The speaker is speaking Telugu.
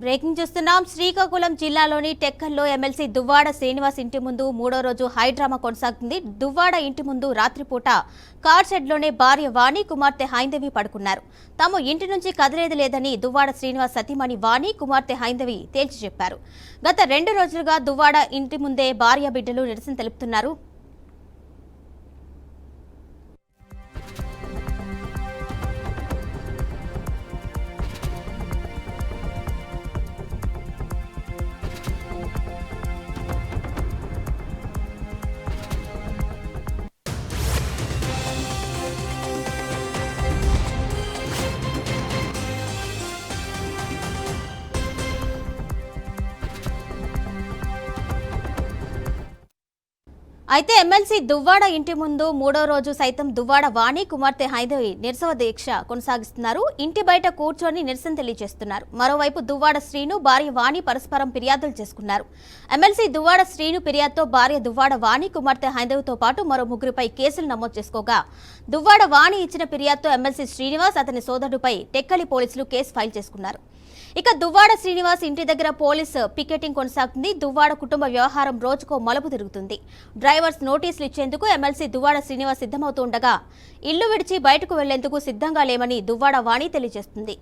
బ్రేకింగ్ చూస్తున్నాం. శ్రీకాకుళం జిల్లాలోని టెక్కల్లో ఎమ్మెల్సీ దువ్వాడ శ్రీనివాస్ ఇంటి ముందు మూడో రోజు హైడ్రామా కొనసాగుతుంది. దువ్వాడ ఇంటి ముందు రాత్రిపూట కార్ షెడ్లోనే భార్య వాణి, కుమార్తె హైందవి పడుకున్నారు. తాము ఇంటి నుంచి కదిలేది లేదని దువ్వాడ శ్రీనివాస్ సతీమణి వాణి, కుమార్తె హైందవి తేల్చి చెప్పారు. గత 2 రోజులుగా దువ్వాడ ఇంటి ముందే భార్య బిడ్డలు నిరసన తెలుపుతున్నారు. అయితే ఎమ్మెల్సీ దువ్వాడ ఇంటి ముందు మూడో రోజు సైతం దువ్వాడ వాణి, కుమార్తె హైందవి నిరసన దీక్ష కొనసాగిస్తున్నారు. ఇంటి బయట కూర్చొని నిరసన తెలియజేస్తున్నారు. మరోవైపు దువ్వాడ శ్రీను, భార్య వాణి పరస్పరం ఫిర్యాదులు చేసుకున్నారు. ఎమ్మెల్సీ దువ్వాడ శ్రీను ఫిర్యాదుతో భార్య దువ్వాడ వాణి, కుమార్తె హైందవితో పాటు మరో 3పై కేసులు నమోదు చేసుకోగా, దువ్వాడ వాణి ఇచ్చిన ఫిర్యాదుతో ఎమ్మెల్సీ శ్రీనివాస్, అతని సోదరుడిపై టెక్కలి పోలీసులు కేసు ఫైల్ చేసుకున్నారు. ఇక దువ్వాడ శ్రీనివాస్ ఇంటి దగ్గర పోలీసు పికెటింగ్ కొనసాగుతుంది. దువ్వాడ కుటుంబ వ్యవహారం రోజుకో మలుపు తిరుగుతుంది. డ్రైవర్స్ నోటీసులు ఇచ్చేందుకు ఎమ్మెల్సీ దువ్వాడ శ్రీనివాస్ సిద్ధమవుతుండగా, ఇల్లు విడిచి బయటకు వెళ్లేందుకు సిద్ధంగా లేమని దువ్వాడ వాణి తెలియజేస్తుంది.